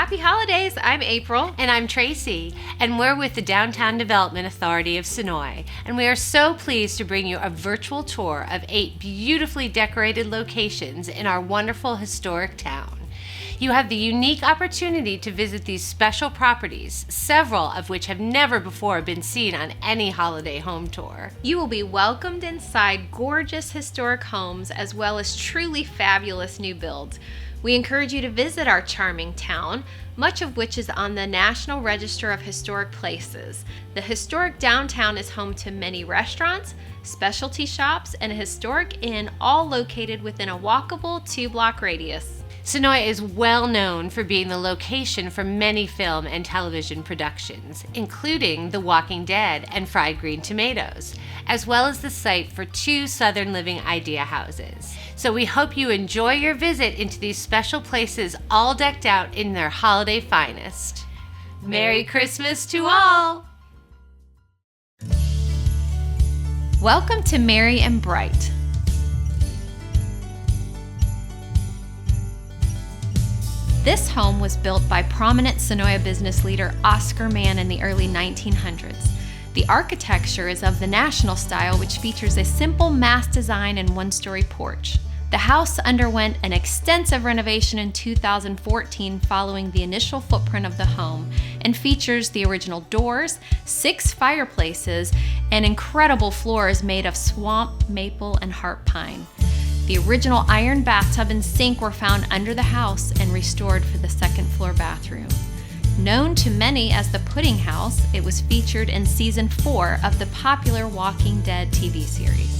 Happy holidays! I'm April. And I'm Tracy, and we're with the Downtown Development Authority of Senoia, and we are so pleased to bring you a virtual tour of 8 beautifully decorated locations in our wonderful historic town. You have the unique opportunity to visit these special properties, several of which have never before been seen on any holiday home tour. You will be welcomed inside gorgeous historic homes as well as truly fabulous new builds. We encourage you to visit our charming town, much of which is on the National Register of Historic Places. The historic downtown is home to many restaurants, specialty shops, and a historic inn, all located within a walkable 2-block radius. Senoia is well known for being the location for many film and television productions, including The Walking Dead and Fried Green Tomatoes, as well as the site for 2 Southern Living Idea houses. So we hope you enjoy your visit into these special places, all decked out in their holiday finest. Merry Christmas to all! Welcome to Merry and Bright. This home was built by prominent Senoia business leader Oscar Mann in the early 1900s. The architecture is of the national style, which features a simple mass design and 1-story porch. The house underwent an extensive renovation in 2014 following the initial footprint of the home, and features the original doors, 6 fireplaces, and incredible floors made of swamp, maple, and heart pine. The original iron bathtub and sink were found under the house and restored for the 2nd floor bathroom. Known to many as the Pudding House, it was featured in season 4 of the popular Walking Dead TV series.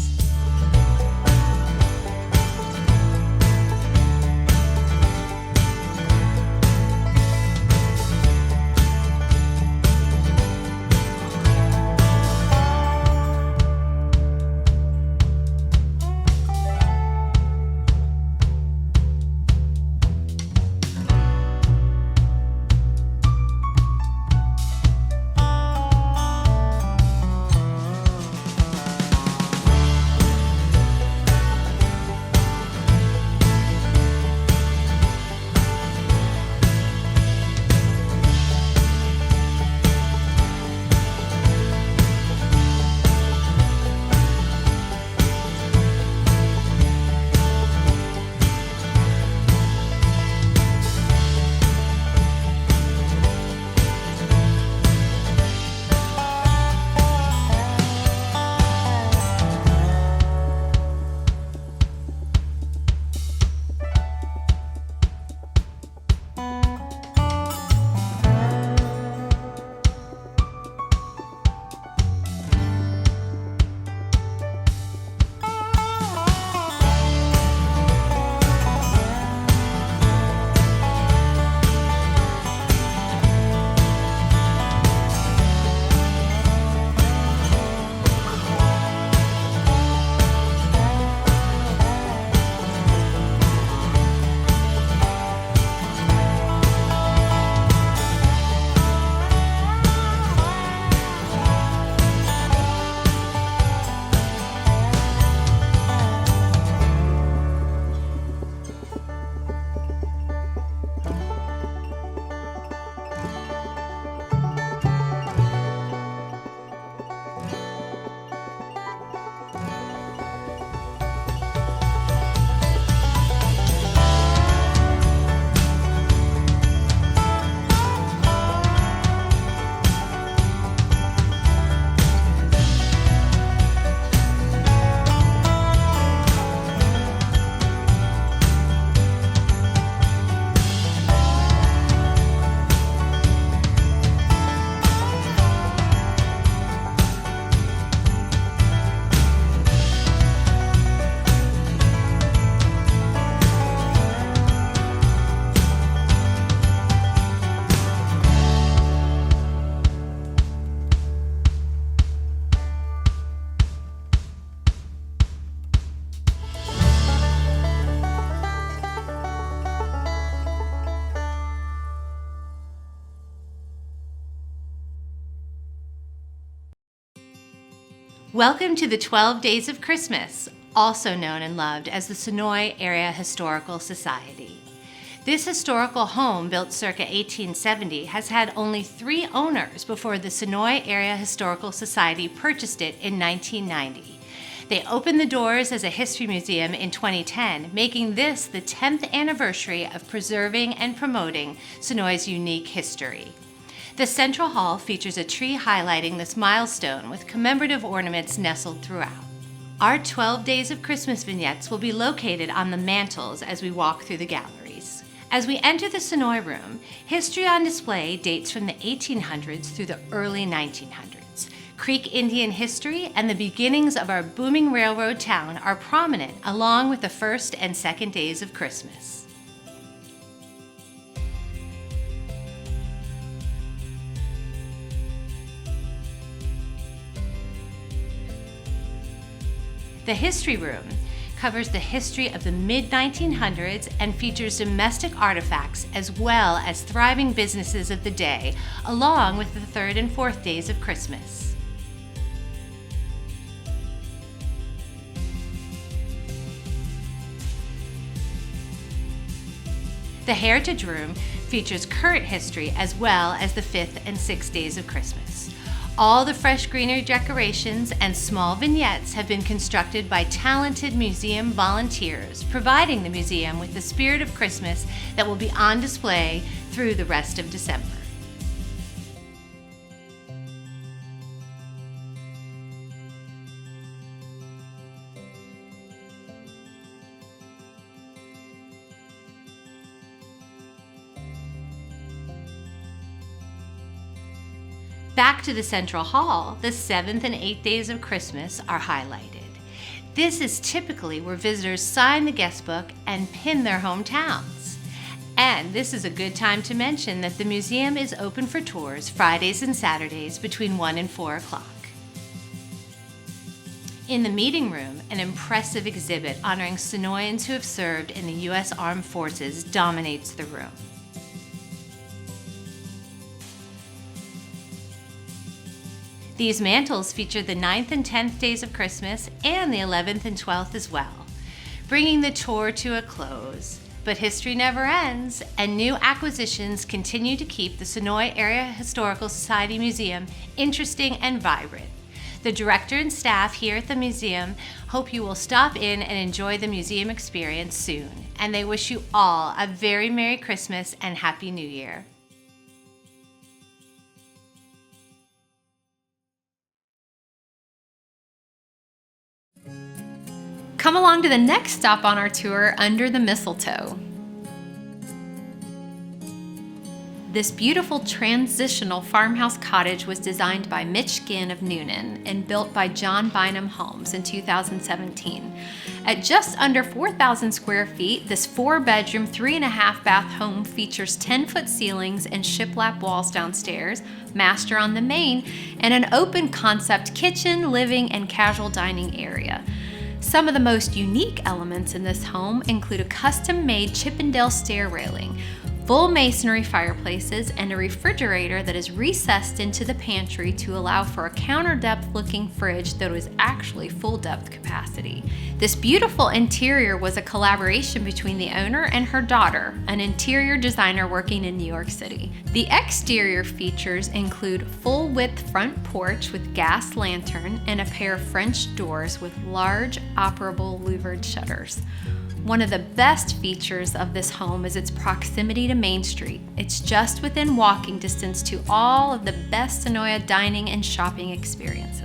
Welcome to the 12 Days of Christmas, also known and loved as the Senoia Area Historical Society. This historical home, built circa 1870, has had only 3 owners before the Senoia Area Historical Society purchased it in 1990. They opened the doors as a history museum in 2010, making this the 10th anniversary of preserving and promoting Senoia's unique history. The Central Hall features a tree highlighting this milestone with commemorative ornaments nestled throughout. Our 12 Days of Christmas vignettes will be located on the mantels as we walk through the galleries. As we enter the Senoia room, history on display dates from the 1800s through the early 1900s. Creek Indian history and the beginnings of our booming railroad town are prominent, along with the first and second days of Christmas. The History Room covers the history of the mid-1900s and features domestic artifacts as well as thriving businesses of the day, along with the third and fourth days of Christmas. The Heritage Room features current history as well as the fifth and sixth days of Christmas. All the fresh greenery decorations and small vignettes have been constructed by talented museum volunteers, providing the museum with the spirit of Christmas that will be on display through the rest of December. Back to the Central Hall, the 7th and 8th days of Christmas are highlighted. This is typically where visitors sign the guest book and pin their hometowns. And this is a good time to mention that the museum is open for tours Fridays and Saturdays between 1 and 4 o'clock. In the meeting room, an impressive exhibit honoring Senoians who have served in the U.S. Armed Forces dominates the room. These mantels feature the 9th and 10th days of Christmas and the 11th and 12th as well, bringing the tour to a close. But history never ends, and new acquisitions continue to keep the Senoia Area Historical Society Museum interesting and vibrant. The director and staff here at the museum hope you will stop in and enjoy the museum experience soon, and they wish you all a very Merry Christmas and Happy New Year. Come along to the next stop on our tour, Under the Mistletoe. This beautiful transitional farmhouse cottage was designed by Mitch Ginn of Noonan and built by John Bynum Homes in 2017. At just under 4,000 square feet, this 4-bedroom, 3.5-bath home features 10-foot ceilings and shiplap walls downstairs, master on the main, and an open concept kitchen, living, and casual dining area. Some of the most unique elements in this home include a custom-made Chippendale stair railing, full masonry fireplaces, and a refrigerator that is recessed into the pantry to allow for a counter-depth looking fridge that was actually full depth capacity. This beautiful interior was a collaboration between the owner and her daughter, an interior designer working in New York City. The exterior features include full width front porch with gas lantern and a pair of French doors with large operable louvered shutters. One of the best features of this home is its proximity to Main Street. It's just within walking distance to all of the best Senoia dining and shopping experiences.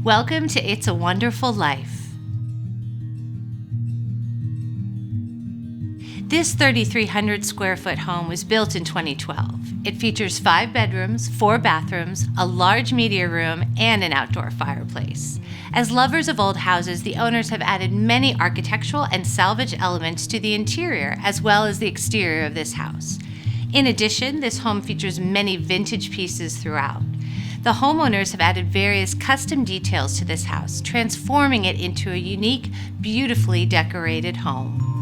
Welcome to It's a Wonderful Life. This 3,300 square foot home was built in 2012. It features 5 bedrooms, 4 bathrooms, a large media room, and an outdoor fireplace. As lovers of old houses, the owners have added many architectural and salvage elements to the interior as well as the exterior of this house. In addition, this home features many vintage pieces throughout. The homeowners have added various custom details to this house, transforming it into a unique, beautifully decorated home.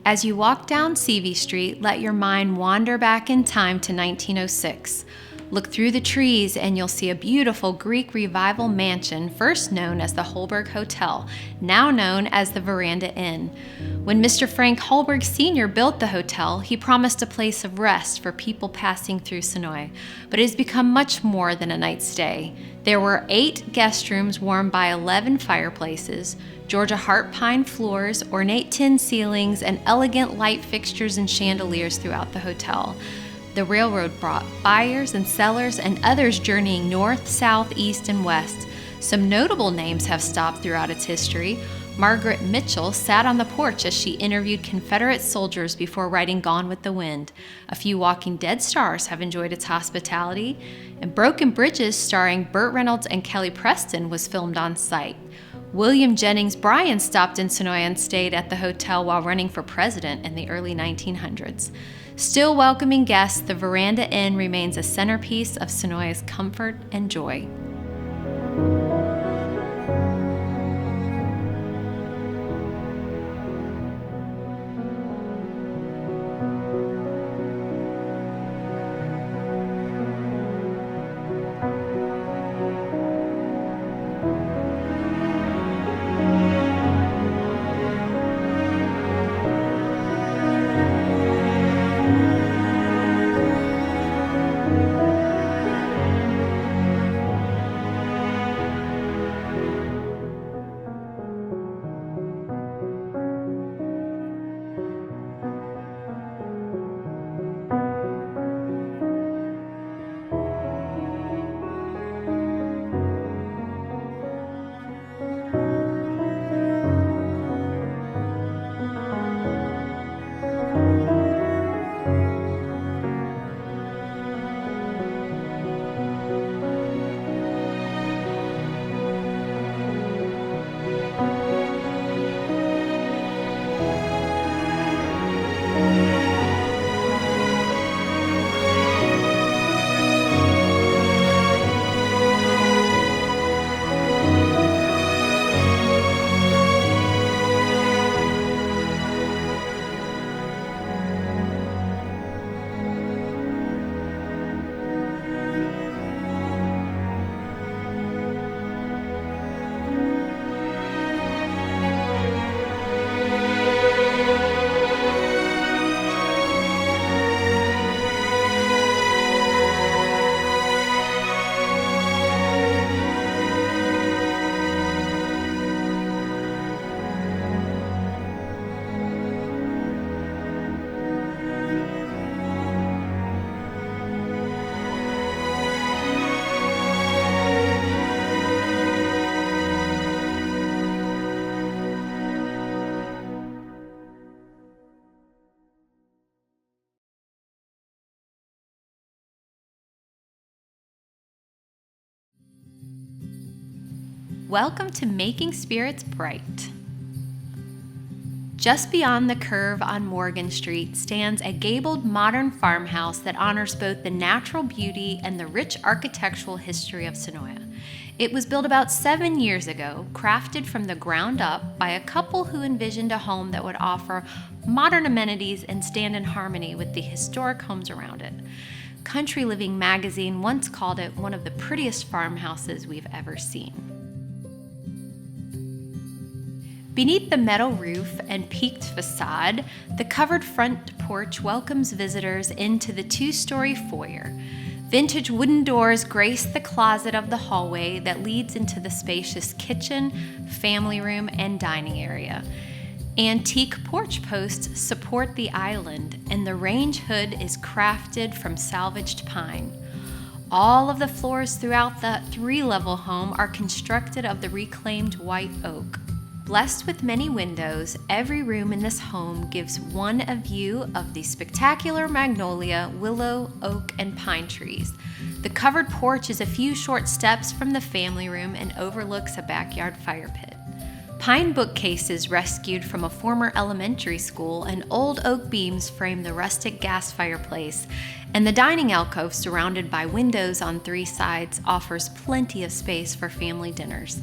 As you walk down Seavey Street, let your mind wander back in time to 1906. Look through the trees and you'll see a beautiful Greek Revival mansion, first known as the Holberg Hotel, now known as the Veranda Inn. When Mr. Frank Holberg Sr. built the hotel, he promised a place of rest for people passing through Senoia, but it has become much more than a night's stay. There were 8 guest rooms warmed by 11 fireplaces, Georgia heart pine floors, ornate tin ceilings, and elegant light fixtures and chandeliers throughout the hotel. The railroad brought buyers and sellers and others journeying north, south, east, and west. Some notable names have stopped throughout its history. Margaret Mitchell sat on the porch as she interviewed Confederate soldiers before writing Gone with the Wind. A few Walking Dead stars have enjoyed its hospitality, and Broken Bridges, starring Burt Reynolds and Kelly Preston, was filmed on site. William Jennings Bryan stopped in Senoia and stayed at the hotel while running for president in the early 1900s. Still welcoming guests, the Veranda Inn remains a centerpiece of Senoia's comfort and joy. Welcome to Making Spirits Bright. Just beyond the curve on Morgan Street stands a gabled modern farmhouse that honors both the natural beauty and the rich architectural history of Senoia. It was built about 7 years ago, crafted from the ground up by a couple who envisioned a home that would offer modern amenities and stand in harmony with the historic homes around it. Country Living magazine once called it one of the prettiest farmhouses we've ever seen. Beneath the metal roof and peaked facade, the covered front porch welcomes visitors into the 2-story foyer. Vintage wooden doors grace the closet of the hallway that leads into the spacious kitchen, family room, and dining area. Antique porch posts support the island, and the range hood is crafted from salvaged pine. All of the floors throughout the 3-level home are constructed of the reclaimed white oak. Blessed with many windows, every room in this home gives one a view of the spectacular magnolia, willow, oak, and pine trees. The covered porch is a few short steps from the family room and overlooks a backyard fire pit. Pine bookcases rescued from a former elementary school and old oak beams frame the rustic gas fireplace, and the dining alcove surrounded by windows on 3 sides offers plenty of space for family dinners.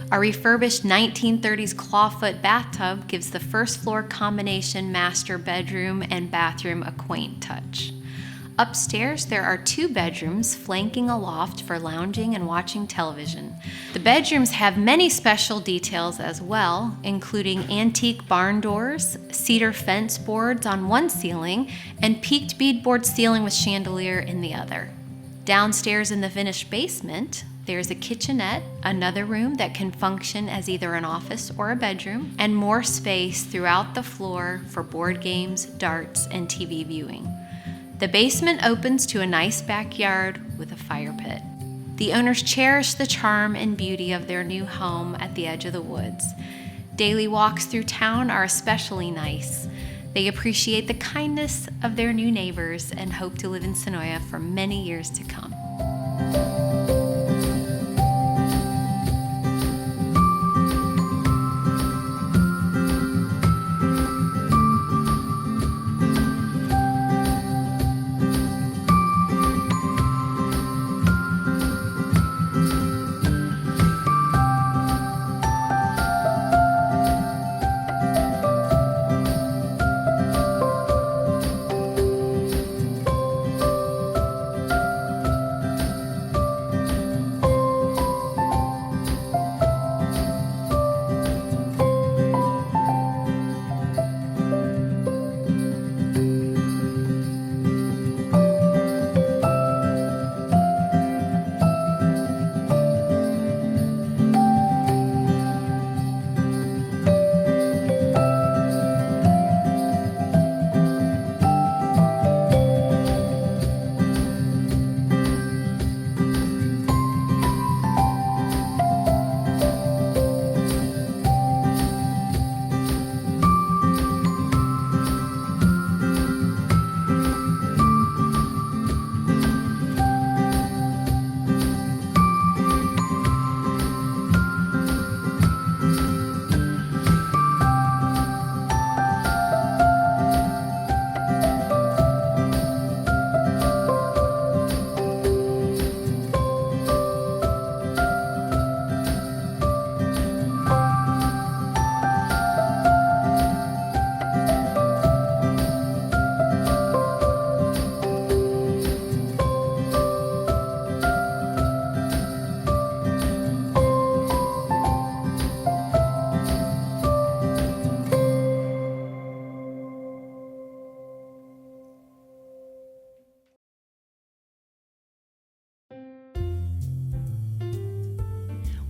A refurbished 1930s clawfoot bathtub gives the first floor combination master bedroom and bathroom a quaint touch. Upstairs, there are 2 bedrooms flanking a loft for lounging and watching television. The bedrooms have many special details as well, including antique barn doors, cedar fence boards on one ceiling, and peaked beadboard ceiling with chandelier in the other. Downstairs in the finished basement, there's a kitchenette, another room that can function as either an office or a bedroom, and more space throughout the floor for board games, darts, and TV viewing. The basement opens to a nice backyard with a fire pit. The owners cherish the charm and beauty of their new home at the edge of the woods. Daily walks through town are especially nice. They appreciate the kindness of their new neighbors and hope to live in Senoia for many years to come.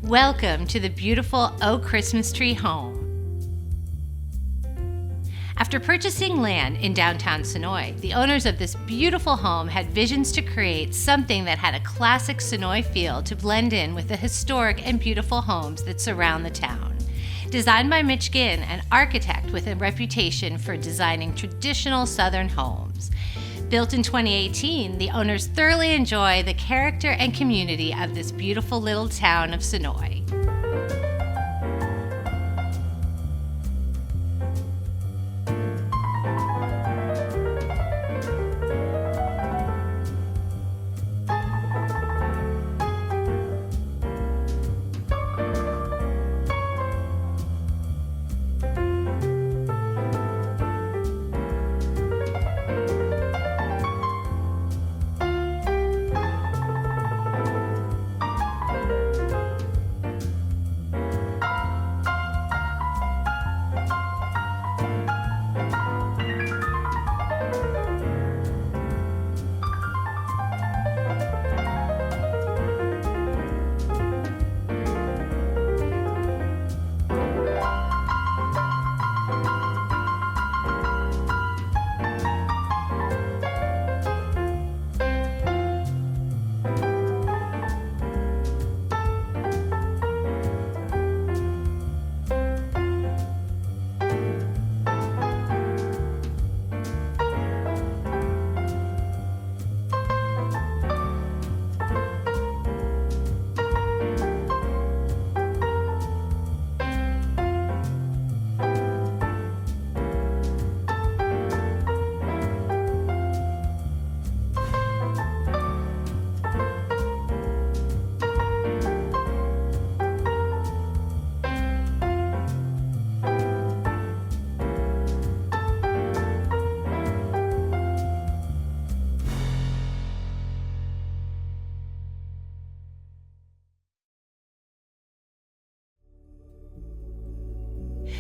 Welcome to the beautiful oak Christmas tree home. After purchasing land in downtown Senoia, the owners of this beautiful home had visions to create something that had a classic Senoia feel to blend in with the historic and beautiful homes that surround the town. Designed by Mitch Ginn, an architect with a reputation for designing traditional Southern homes. Built in 2018, the owners thoroughly enjoy the character and community of this beautiful little town of Senoia.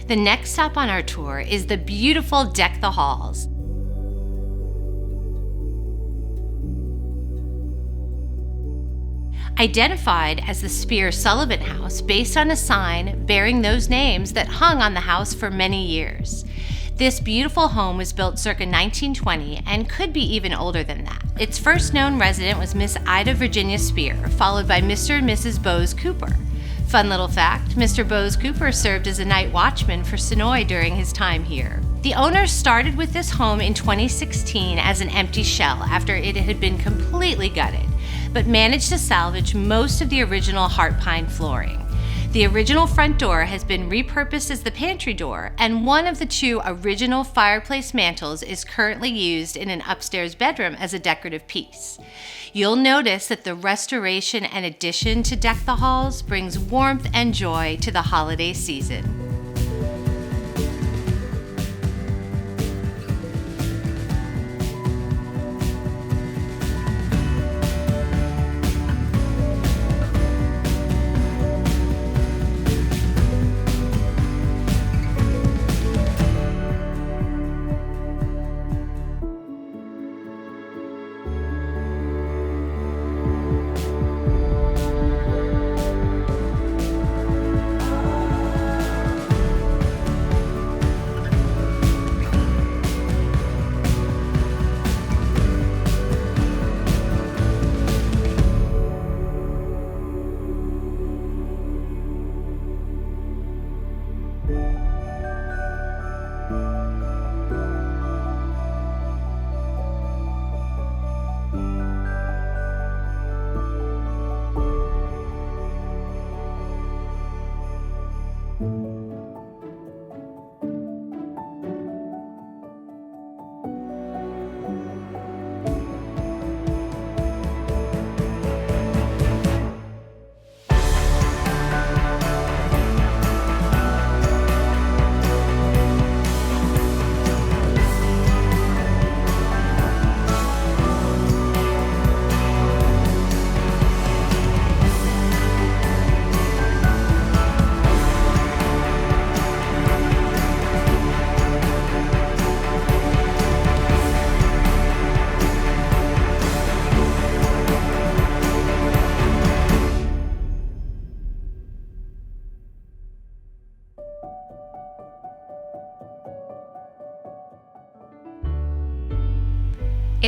The next stop on our tour is the beautiful Deck the Halls. Identified as the Spear-Sullivan House based on a sign bearing those names that hung on the house for many years. This beautiful home was built circa 1920 and could be even older than that. Its first known resident was Miss Ida Virginia Spear, followed by Mr. and Mrs. Bose Cooper. Fun little fact, Mr. Bose Cooper served as a night watchman for Senoia during his time here. The owners started with this home in 2016 as an empty shell after it had been completely gutted, but managed to salvage most of the original heart pine flooring. The original front door has been repurposed as the pantry door, and one of the two original fireplace mantles is currently used in an upstairs bedroom as a decorative piece. You'll notice that the restoration and addition to Deck the Halls brings warmth and joy to the holiday season.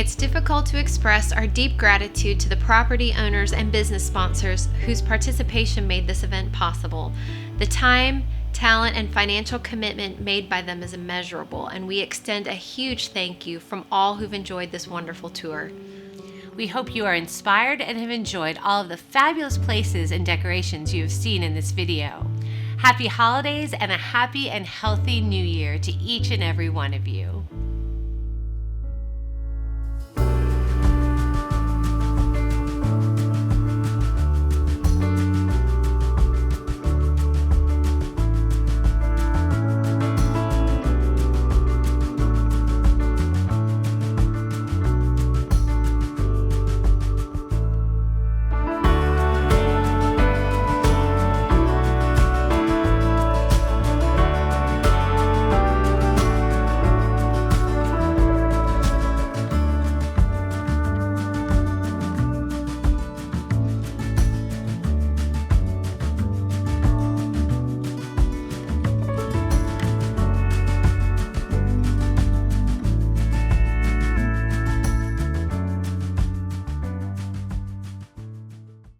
It's difficult to express our deep gratitude to the property owners and business sponsors whose participation made this event possible. The time, talent, and financial commitment made by them is immeasurable, and we extend a huge thank you from all who've enjoyed this wonderful tour. We hope you are inspired and have enjoyed all of the fabulous places and decorations you have seen in this video. Happy holidays and a happy and healthy new year to each and every one of you.